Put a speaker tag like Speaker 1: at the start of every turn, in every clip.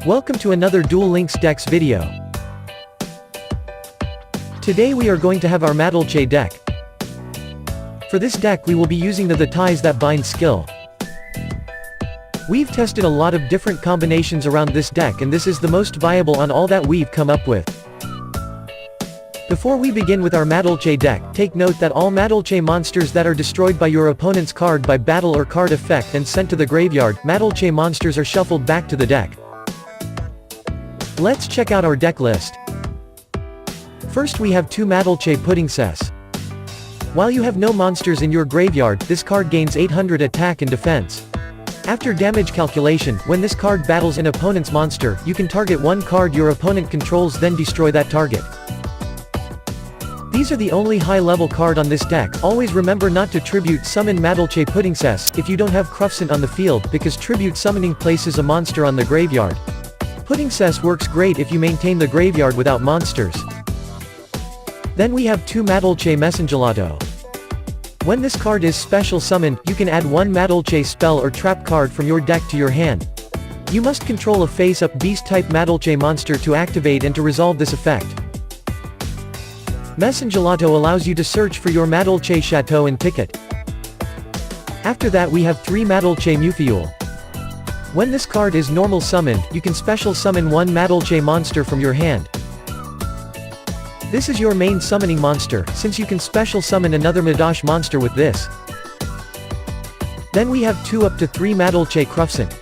Speaker 1: Welcome to another Duel Links decks video. Today we are going to have our Madolche deck. For this deck we will be using the ties that bind skill. We've tested a lot of different combinations around this deck and this is the most viable on all that we've come up with. Before we begin with our Madolche deck, take note that all Madolche monsters that are destroyed by your opponent's card by battle or card effect and sent to the graveyard, Madolche monsters are shuffled back to the deck. Let's check out our deck list. First we have 2 Madolche Puddingcess. While you have no monsters in your graveyard, this card gains 800 attack and defense. After damage calculation, when this card battles an opponent's monster, you can target one card your opponent controls then destroy that target. These are the only high-level card on this deck. Always remember not to tribute summon Madolche Puddingcess if you don't have Crufcent on the field because tribute summoning places a monster on the graveyard. Puddingcess works great if you maintain the graveyard without monsters. Then we have 2 Madolche Messengelato. When this card is special summoned, you can add 1 Madolche spell or trap card from your deck to your hand. You must control a face-up beast-type Madolche monster to activate and to resolve this effect. Messengelato allows you to search for your Madolche Chateau and ticket. After that we have 3 Madolche Mufioul. When this card is normal summoned, you can special summon 1 Madolche monster from your hand. This is your main summoning monster, since you can special summon another Madolche monster with this. Then we have 2 up to 3 Madolche Crufcent.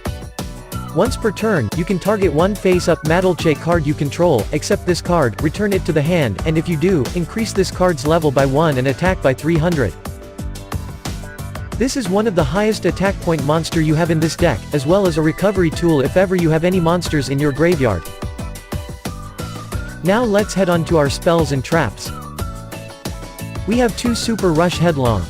Speaker 1: Once per turn, you can target one face-up Madolche card you control, except this card, return it to the hand, and if you do, increase this card's level by 1 and attack by 300. This is one of the highest attack point monster you have in this deck, as well as a recovery tool if ever you have any monsters in your graveyard. Now let's head on to our spells and traps. We have 2 Super Rush Headlong.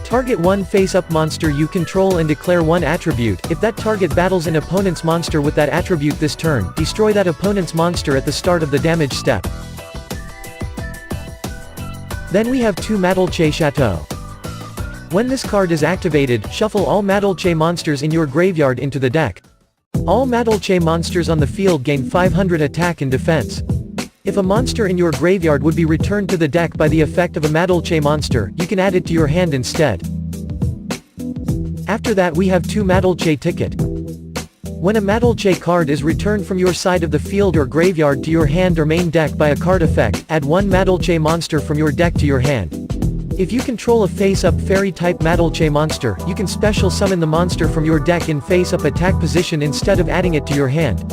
Speaker 1: Target one face-up monster you control and declare 1 attribute. If that target battles an opponent's monster with that attribute this turn, destroy that opponent's monster at the start of the damage step. Then we have 2 Madolche Chateau. When this card is activated, shuffle all Madolche monsters in your graveyard into the deck. All Madolche monsters on the field gain 500 attack and defense. If a monster in your graveyard would be returned to the deck by the effect of a Madolche monster, you can add it to your hand instead. After that we have 2 Madolche Ticket. When a Madolche card is returned from your side of the field or graveyard to your hand or main deck by a card effect, add 1 Madolche monster from your deck to your hand. If you control a face-up fairy-type Madolche monster, you can special summon the monster from your deck in face-up attack position instead of adding it to your hand.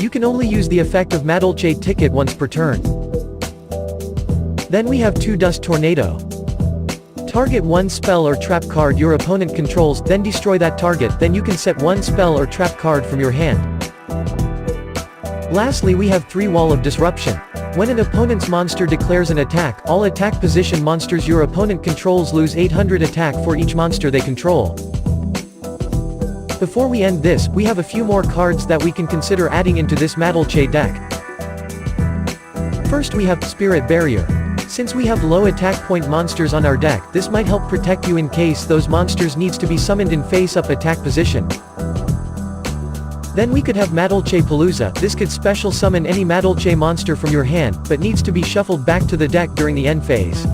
Speaker 1: You can only use the effect of Madolche Ticket once per turn. Then we have 2 Dust Tornado. Target 1 spell or trap card your opponent controls, then destroy that target, then you can set 1 spell or trap card from your hand. Lastly we have 3 Wall of Disruption. When an opponent's monster declares an attack, all attack position monsters your opponent controls lose 800 attack for each monster they control. Before we end this, we have a few more cards that we can consider adding into this Madolche deck. First we have Spirit Barrier. Since we have low attack point monsters on our deck, this might help protect you in case those monsters needs to be summoned in face-up attack position. Then we could have Madolche Palooza. This could special summon any Madolche monster from your hand, but needs to be shuffled back to the deck during the end phase.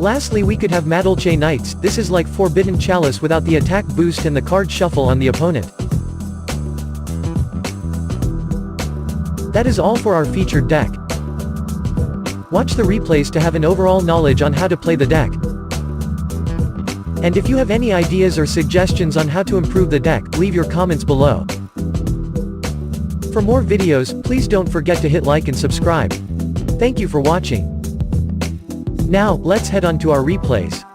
Speaker 1: Lastly we could have Madolche Knights. This is like Forbidden Chalice without the attack boost and the card shuffle on the opponent. That is all for our featured deck. Watch the replays to have an overall knowledge on how to play the deck. And if you have any ideas or suggestions on how to improve the deck, leave your comments below. For more videos, please don't forget to hit like and subscribe. Thank you for watching. Now, let's head on to our replays.